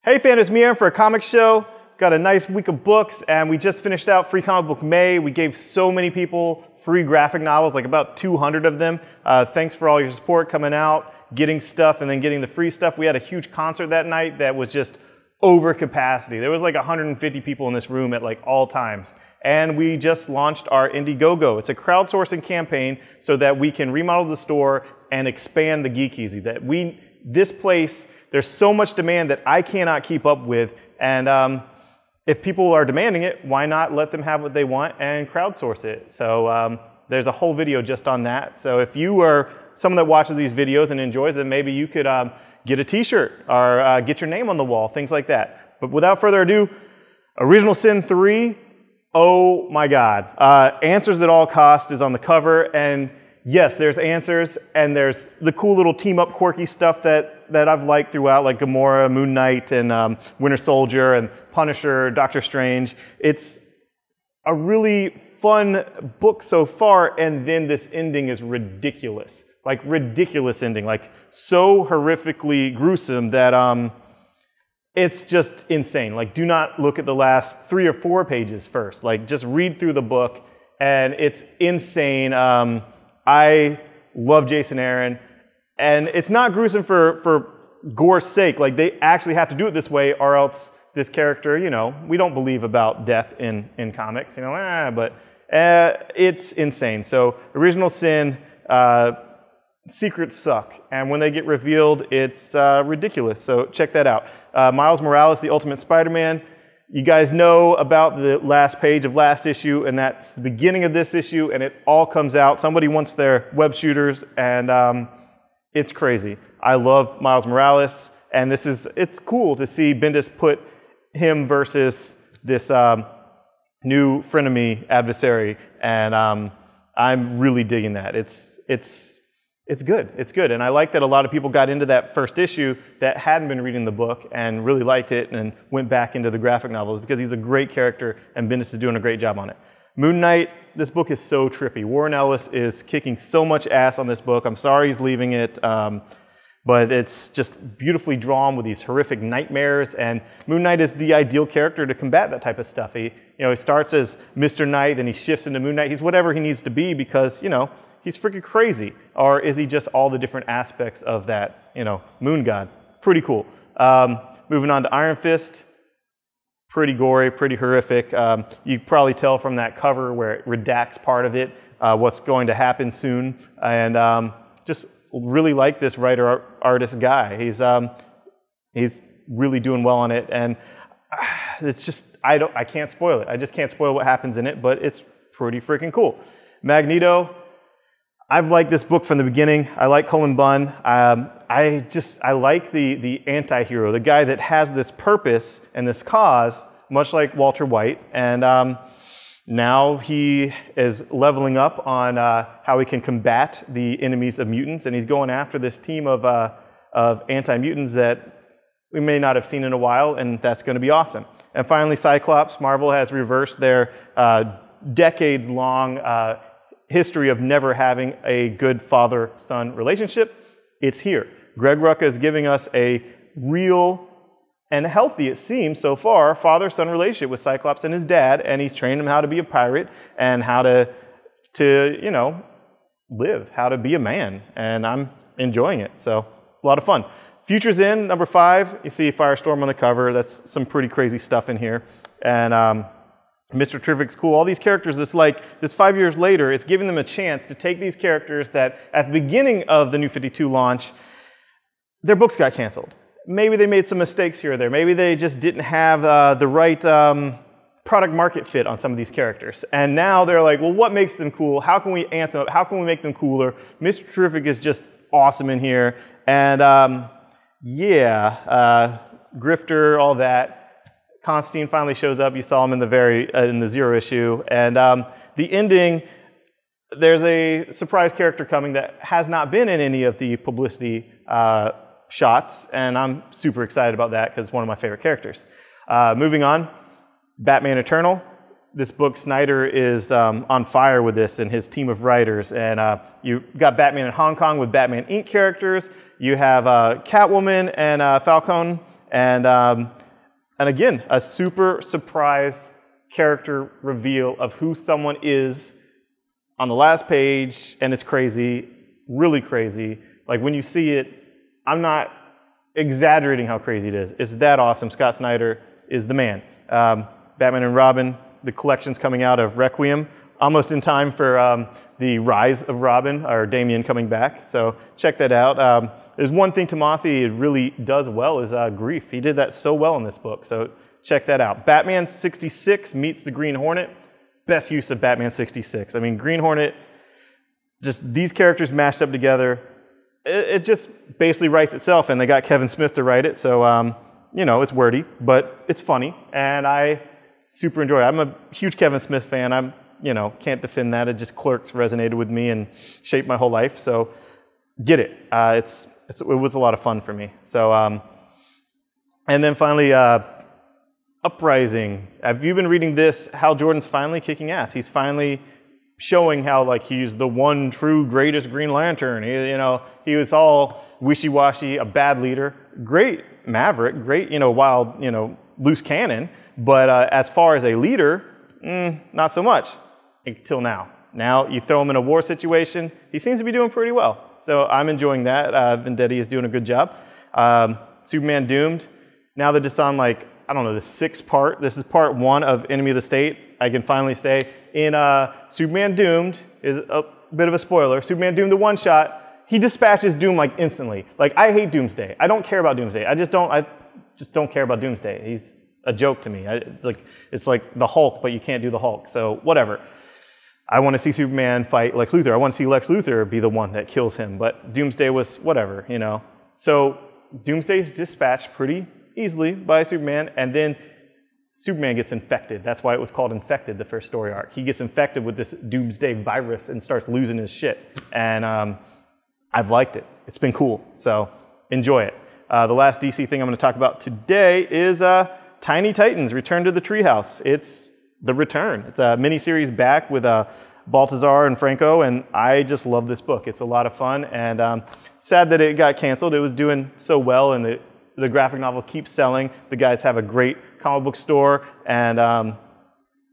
Hey fan, it's me, Aaron, for a comic show. Got a nice week of books, and we just finished out Free Comic Book May. We gave so many people free graphic novels, like about 200 of them. Thanks for all your support coming out, getting stuff, and then getting the free stuff. We had a huge concert that night that was just over capacity. There was like 150 people in this room at like all times. And we just launched our Indiegogo. It's a crowdsourcing campaign so that we can remodel the store and expand the Geek Easy. This place, there's so much demand that I cannot keep up with. And if people are demanding it, why not let them have what they want and crowdsource it? So there's a whole video just on that. So if you are someone that watches these videos and enjoys them, maybe you could get a t-shirt or get your name on the wall, things like that. But without further ado, Original Sin 3, oh my God. Answers at All Cost is on the cover, and yes, there's answers, and there's the cool little team-up quirky stuff that I've liked throughout, like Gamora, Moon Knight, and Winter Soldier, and Punisher, Doctor Strange. It's a really fun book so far, and then this ending is ridiculous. Like, ridiculous ending. Like, so horrifically gruesome that it's just insane. Like, do not look at the last 3 or 4 pages first. Like, just read through the book, and it's insane. I love Jason Aaron, and it's not gruesome for gore's sake. Like, they actually have to do it this way, or else this character, you know, we don't believe about death in comics, you know, but it's insane. So, Original Sin, secrets suck, and when they get revealed, it's ridiculous. So check that out. Miles Morales, the Ultimate Spider-Man. You guys know about the last page of last issue, and that's the beginning of this issue, and it all comes out. Somebody wants their web shooters, and it's crazy. I love Miles Morales, and it's cool to see Bendis put him versus this new frenemy adversary, and I'm really digging that. It's good. It's good. And I like that a lot of people got into that first issue that hadn't been reading the book and really liked it and went back into the graphic novels because he's a great character and Bendis is doing a great job on it. Moon Knight, this book is so trippy. Warren Ellis is kicking so much ass on this book. I'm sorry he's leaving it, but it's just beautifully drawn with these horrific nightmares, and Moon Knight is the ideal character to combat that type of stuff. He starts as Mr. Knight, then he shifts into Moon Knight. He's whatever he needs to be because, he's freaking crazy. Or is he just all the different aspects of that, moon god? Pretty cool. Moving on to Iron Fist. Pretty gory, pretty horrific. You can probably tell from that cover where it redacts part of it, what's going to happen soon. And just really like this writer-artist guy. He's really doing well on it. And it's just, I can't spoil it. I just can't spoil what happens in it, but it's pretty freaking cool. Magneto. I've liked this book from the beginning. I like Cullen Bunn. I like the anti-hero, the guy that has this purpose and this cause, much like Walter White. And now he is leveling up on how he can combat the enemies of mutants, and he's going after this team of anti-mutants that we may not have seen in a while, and that's going to be awesome. And finally, Cyclops. Marvel has reversed their decades-long history of never having a good father-son relationship. It's here. Greg Rucka is giving us a real and healthy, it seems so far, father-son relationship with Cyclops and his dad, and he's training him how to be a pirate and how to live, how to be a man, and I'm enjoying it. So a lot of fun. Futures In, number 5. You see Firestorm on the cover. That's some pretty crazy stuff in here, and Mr. Terrific's cool. All these characters, it's like, this 5 years later, it's giving them a chance to take these characters that at the beginning of the New 52 launch, their books got canceled. Maybe they made some mistakes here or there. Maybe they just didn't have the right product market fit on some of these characters. And now they're like, well, what makes them cool? How can we amp them up? How can we make them cooler? Mr. Terrific is just awesome in here. And Grifter, all that. Constantine finally shows up. You saw him in the 0 issue. And the ending, there's a surprise character coming that has not been in any of the publicity shots. And I'm super excited about that because it's one of my favorite characters. Moving on, Batman Eternal. This book, Snyder is on fire with this and his team of writers. And you got Batman in Hong Kong with Batman Inc. characters. You have Catwoman and Falcone. And And again, a super surprise character reveal of who someone is on the last page, and it's crazy, really crazy. Like when you see it, I'm not exaggerating how crazy it is. It's that awesome. Scott Snyder is the man. Batman and Robin, the collection's coming out of Requiem, almost in time for the Rise of Robin, or Damian coming back. So check that out. There's one thing Tomasi really does well is grief. He did that so well in this book. So check that out. Batman 66 meets the Green Hornet. Best use of Batman 66. I mean, Green Hornet, just these characters mashed up together. It just basically writes itself, and they got Kevin Smith to write it. So, you know, it's wordy, but it's funny, and I super enjoy it. I'm a huge Kevin Smith fan. You know, can't defend that. It just Clerks resonated with me and shaped my whole life. So get it. It was a lot of fun for me. So, and then finally, Uprising. Have you been reading this? Hal Jordan's finally kicking ass. He's finally showing how, like, he's the one true greatest Green Lantern. He was all wishy-washy, a bad leader. Great Maverick, great, wild, loose cannon. But as far as a leader, not so much until now. Now you throw him in a war situation, he seems to be doing pretty well. So I'm enjoying that. Vendetti is doing a good job. Superman Doomed. Now that it's on, like, I don't know, the 6th part. This is part 1 of Enemy of the State. I can finally say in Superman Doomed, is a bit of a spoiler, Superman Doomed the one-shot, he dispatches Doom like instantly. Like, I hate Doomsday. I don't care about Doomsday. I just don't care about Doomsday. He's a joke to me. It's like the Hulk, but you can't do the Hulk. So whatever. I want to see Superman fight Lex Luthor. I want to see Lex Luthor be the one that kills him. But Doomsday was whatever, So Doomsday's dispatched pretty easily by Superman, and then Superman gets infected. That's why it was called Infected, the first story arc. He gets infected with this Doomsday virus and starts losing his shit. And I've liked it. It's been cool. So enjoy it. The last DC thing I'm going to talk about today is Tiny Titans Return to the Treehouse. It's the return. It's a miniseries back with Baltazar and Franco, and I just love this book. It's a lot of fun, and sad that it got canceled. It was doing so well, and the graphic novels keep selling. The guys have a great comic book store, and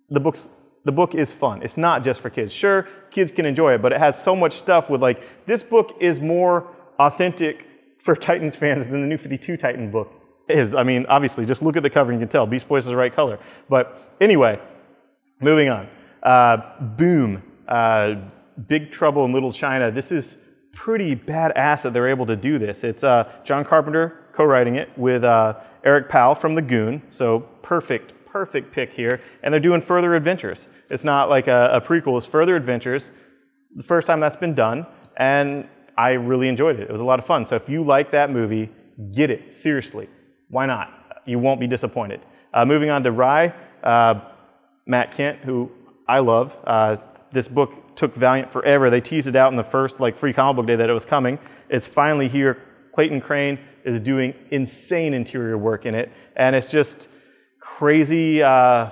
the book is fun. It's not just for kids. Sure, kids can enjoy it, but it has so much stuff with, like, this book is more authentic for Titans fans than the New 52 Titan book is. I mean, obviously, just look at the cover and you can tell Beast Boys is the right color. But anyway, moving on. Boom. Big Trouble in Little China. This is pretty badass that they're able to do this. It's John Carpenter co-writing it with Eric Powell from The Goon. So perfect pick here. And they're doing further adventures. It's not like a prequel. It's further adventures. The first time that's been done. And I really enjoyed it. It was a lot of fun. So if you like that movie, get it. Seriously. Why not? You won't be disappointed. Moving on to Rye. Matt Kent, who I love. This book took Valiant forever. They teased it out in the first free comic book day that it was coming. It's finally here. Clayton Crane is doing insane interior work in it, and it's just crazy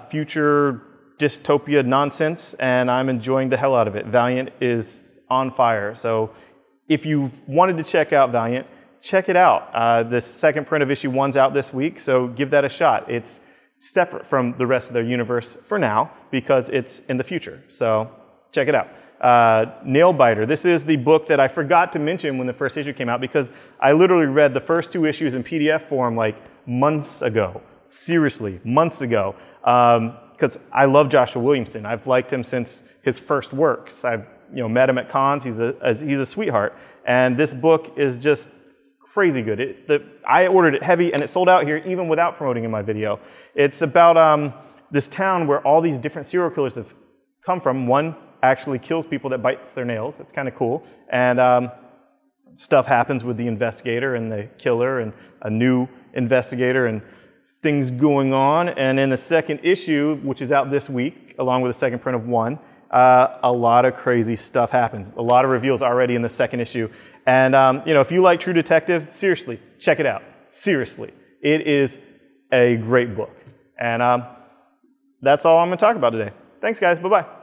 future dystopia nonsense, and I'm enjoying the hell out of it. Valiant is on fire, so if you wanted to check out Valiant, check it out. The second print of issue 1's out this week, so give that a shot. It's separate from the rest of their universe for now because it's in the future, so check it out. Nailbiter. This is the book that I forgot to mention when the first issue came out because I literally read the first 2 issues in PDF form like months ago. Seriously, months ago. Because I love Joshua Williamson. I've liked him since his first works. I've met him at cons. He's a sweetheart. And this book is just crazy good. I ordered it heavy and it sold out here even without promoting in my video. It's about this town where all these different serial killers have come from. One actually kills people that bites their nails. It's kind of cool. And stuff happens with the investigator and the killer and a new investigator and things going on. And in the second issue, which is out this week, along with the second print of 1, a lot of crazy stuff happens. A lot of reveals already in the second issue. And if you like True Detective, seriously, check it out. Seriously. It is a great book. And that's all I'm going to talk about today. Thanks, guys. Bye-bye.